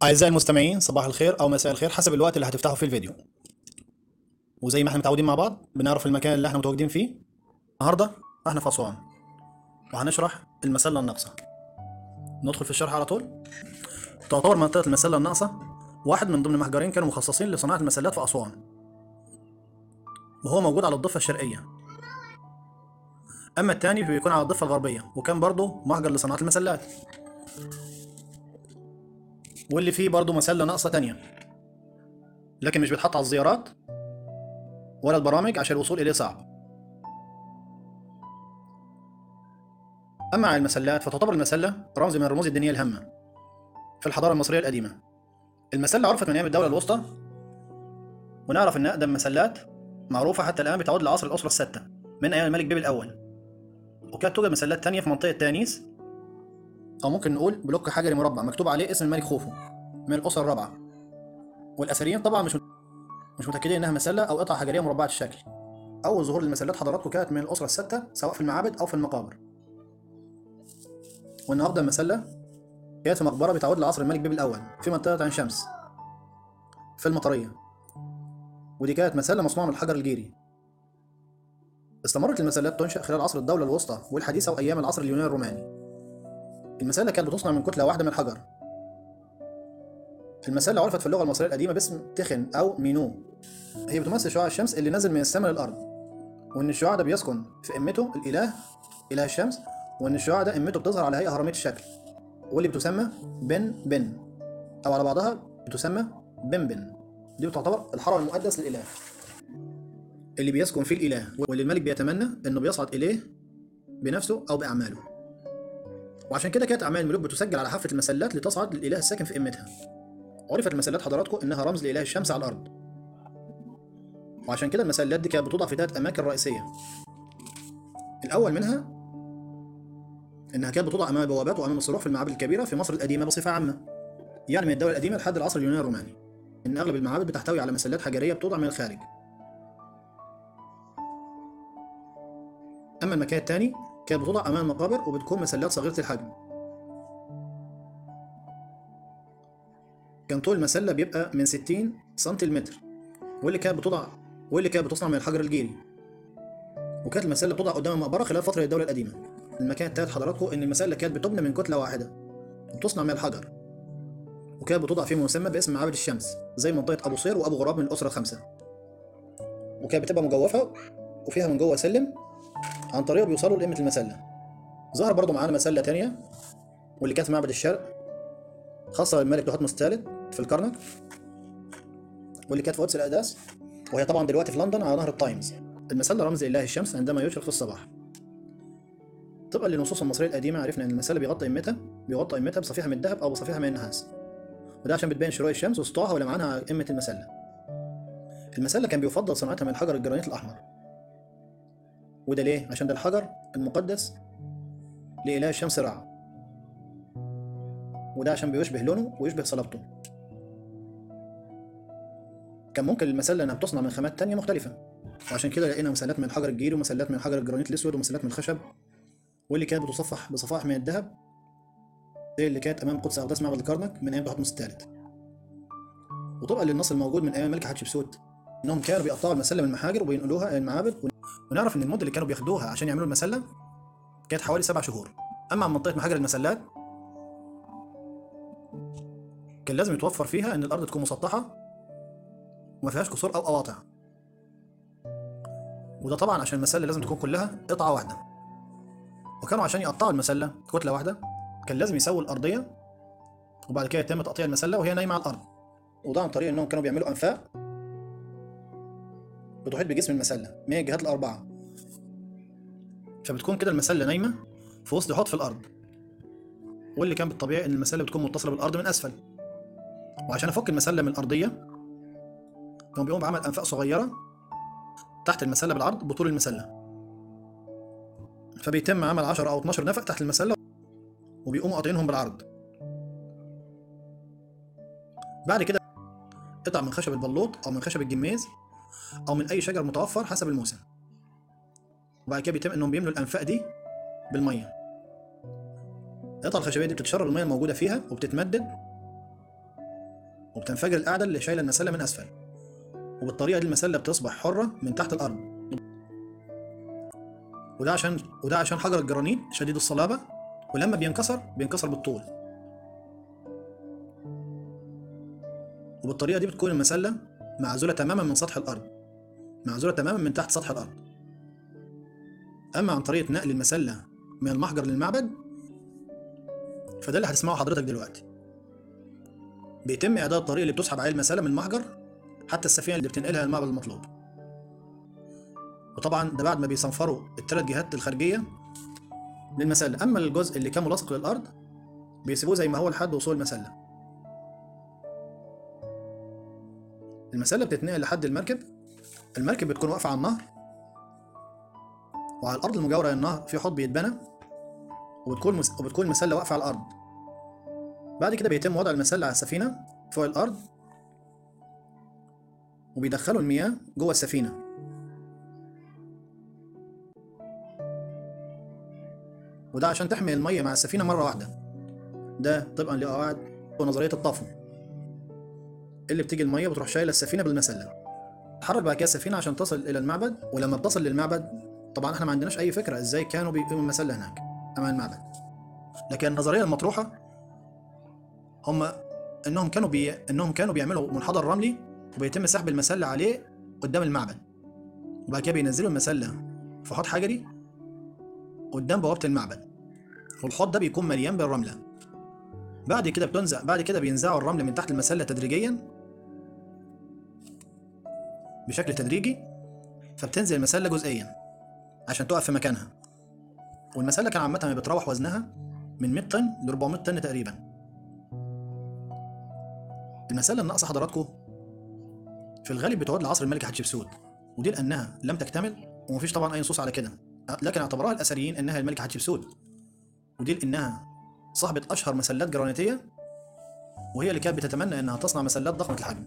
أعزائي المستمعين، صباح الخير أو مساء الخير حسب الوقت اللي هتفتحوا فيه الفيديو. وزي ما احنا متعودين مع بعض بنعرف المكان اللي احنا متواجدين فيه. النهارده احنا في أسوان وهنشرح المسلة الناقصة. ندخل في الشرح على طول. تعتبر منطقة المسلة الناقصة واحد من ضمن محجرين كانوا مخصصين لصناعة المسلات في أسوان، وهو موجود على الضفة الشرقية. أما التاني بيكون على الضفة الغربية، وكان برضه محجر لصناعة المسلات، واللي فيه برضه مسلة ناقصة تانية، لكن مش بيتحط على الزيارات ولا البرامج عشان الوصول إليه صعب. أما على المسلات فتعتبر المسلة رمز من الرموز الدينية الهامة في الحضارة المصرية القديمة. المسلة عرفت من أيام الدولة الوسطى، ونعرف إن أقدم مسلات معروفة حتى الآن بتعود لعصر الأسرة الستة من أيام الملك بيبي الأول. وكانت توجد مسلات تانية في منطقة تانيس، أو ممكن نقول بلوك حجري مربع مكتوب عليه اسم الملك خوفو من الأسرة الرابعة. والأثريين طبعا مش متأكدين إنها مسلة أو قطعة حجرية مربعة الشكل. أول ظهور للمسلات حضراتكم كانت من الأسرة الستة، سواء في المعابد أو في المقابر. والنهارده المسلة كانت في مقبرة بتعود لعصر الملك بيبي الأول في منطقة عين شمس في المطرية، ودي كانت مسلة مصنوعة من الحجر الجيري. استمرت المسلات تنشأ خلال عصر الدولة الوسطى والحديثة وأيام العصر اليوناني الروماني. المسلة كانت بتصنع من كتلة واحدة من الحجر. المسلة عرفت في اللغة المصرية القديمة باسم تخن أو مينو. هي بتمثل شعاع الشمس اللي نزل من السماء للأرض، وإن الشعاع ده بيسكن في قمته إله الشمس، وإن الشعاع ده قمته بتظهر على هيئة هرمية الشكل، واللي بتسمى بن أو على بعضها بتسمى بن. دي بتعتبر الحرم المقدس للإله اللي بيسكن فيه الإله، واللي الملك بيتمنى إنه بيصعد إليه بنفسه أو بأعماله. وعشان كده كانت أعمال الملوك بتسجل على حافة المسلات لتصعد للإله الساكن في قمتها. عرفت المسلات حضراتكم إنها رمز لإله الشمس على الأرض، وعشان كده المسلات دي كانت بتوضع في 3 أماكن رئيسية. الأول منها إنها كانت بتوضع أمام البوابات وأمام الصروح في المعابد الكبيرة في مصر القديمة بصفة عامة، يعني من الدولة القديمة لحد العصر اليوناني الروماني. إن أغلب المعابد بتحتوي على مسلات حجرية بتوضع من الخارج. أما المكان الثاني كانت بتوضع أمام المقابر، وبتكون مسلات صغيرة الحجم. كان طول المسلة بيبقى من 60 سم لمتر، واللي كانت بتصنع من الحجر الجيري. وكانت المسلة بتوضع قدام المقبرة خلال فترة الدولة القديمة. المكان التالت حضراتكم إن المسلة كانت بتبنى من كتلة واحدة وبتصنع من الحجر، وكانت بتوضع في مسمى باسم معابد الشمس زي منطقة أبو صير وأبو غراب من الأسرة الخمسة. وكانت بتبقى مجوفة وفيها من جوه سلم عن طريقه بيوصلوا لقمة المسلة. ظهر برضو معانا مسلة تانية، واللي كانت في معبد الشرق خاصة بالملك تحتمس الثالث في الكرنك، واللي كانت في قدس الأقداس، وهي طبعا دلوقتي في لندن على نهر التايمز. المسلة رمز إله الشمس عندما يشرق في الصباح. طبقا للنصوص المصرية القديمة عرفنا إن المسلة بيغطي قمتها بصفيحة من الذهب أو بصفيحة من النحاس، وده عشان بتبين شروق الشمس وسطوعها ولمعانها على قمة المسلة. المسلة كان بيفضل صناعتها من الحجر الجرانيت الأحمر، وده ليه؟ عشان ده الحجر المقدس لإله الشمس رع، وده عشان بيشبه لونه ويشبه صلابته. كان ممكن المسلة إنها بتصنع من خامات تانية مختلفة، وعشان كده لقينا مسلات من الحجر الجيري ومسلات من الحجر الجرانيت الأسود ومسلات من الخشب، واللي كانت بتصفح بصفائح من الذهب زي اللي كانت أمام قدس أقداس معبد الكرنك من أيام تحتمس الثالث. وطبقا للنص الموجود من أيام الملكة حتشبسوت إنهم كانوا بيقطعوا المسلة من المحاجر وبينقلوها إلى المعابد، ونعرف إن المدة اللي كانوا بياخدوها عشان يعملوا المسلة كانت حوالي 7 شهور. أما عن منطقة محاجر المسلات كان لازم يتوفر فيها إن الأرض تكون مسطحة وما فيهاش كسور أو قواطع، وده طبعا عشان المسلة لازم تكون كلها قطعة واحدة. وكانوا عشان يقطعوا المسلة كتلة واحدة كان لازم يسووا الأرضية، وبعد كده يتم تقطيع المسلة وهي نايمة على الأرض، وده عن طريق إنهم كانوا بيعملوا أنفاق بتحيط بجسم المسلة من الجهات الأربعة، فبتكون كده المسلة نايمة في وسط حوض في الأرض. واللي كان بالطبيعي إن المسلة بتكون متصلة بالأرض من أسفل، وعشان أفك المسلة من الأرضية كانوا بيقوموا بعمل أنفاق صغيرة تحت المسلة بالعرض بطول المسلة، فبيتم عمل 10 أو 12 نفق تحت المسلة وبيقوموا قاطعينهم بالعرض. بعد كده قطع من خشب البلوط أو من خشب الجميز أو من أي شجر متوفر حسب الموسم، وبعد كده بيتم إنهم بيملوا الأنفاق دي بالمية. القطع الخشبية دي بتتشرب المية الموجودة فيها وبتتمدد وبتنفجر القاعدة اللي شايلة المسلة من أسفل، وبالطريقة دي المسلة بتصبح حرة من تحت الأرض. وده عشان حجر الجرانيت شديد الصلابة، ولما بينكسر بالطول. وبالطريقة دي بتكون المسلة معزولة تماما من سطح الأرض، معزولة تماما من تحت سطح الأرض. أما عن طريقة نقل المسلة من المحجر للمعبد، فده اللي هتسمعه حضرتك دلوقتي. بيتم إعداد الطريق اللي بتسحب عليه المسلة من المحجر حتى السفينة اللي بتنقلها للمعبد المطلوب. وطبعا ده بعد ما بيصنفروا الثلاث جهات الخارجية للمسلة. أما الجزء اللي كان ملاصق للأرض بيسيبوه زي ما هو لحد وصول المسلة. المسلة بتتنقل لحد المركب. المركب بتكون واقفة على النهر، وعلى الأرض المجاورة للنهر في حوض بيتبنى، وبتكون المسلة واقفة على الأرض. بعد كده بيتم وضع المسلة على السفينة فوق الأرض، وبيدخلوا المياه جوه السفينة. وده عشان تحمل المية مع السفينة مرة واحدة، ده طبقا لقواعد ونظرية الطفو، اللي بتيجي المية بتروح شايلة السفينة بالمسلة. تتحرك بعد كده السفينة عشان تصل إلى المعبد. ولما بتصل للمعبد طبعا احنا ما عندناش أي فكرة ازاي كانوا بيقيموا المسلة هناك أمام المعبد، لكن النظرية المطروحة انهم كانوا بيعملوا منحدر رملي، وبيتم سحب المسلة عليه قدام المعبد، وبعد كده بينزلوا المسلة في حوض حجري قدام بوابة المعبد، والحوض ده بيكون مليان بالرملة. بعد كده بينزعوا الرمل من تحت المسلة تدريجيا بشكل تدريجي، فبتنزل المسلة جزئيا عشان تقف في مكانها. والمسلة كان عامة بتروح وزنها من 100 طن ل 400 طن تقريبا. المسلة الناقصة حضراتكم في الغالب بتعود لعصر الملك حتشبسوت، ودي لأنها لم تكتمل، ومفيش طبعا أي نصوص على كده، لكن اعتبرها الأثريين إنها الملكة حتشبسوت، ودي لأنها صاحبة أشهر مسلات جرانيتية، وهي اللي كانت بتتمنى إنها تصنع مسلات ضخمة الحجم.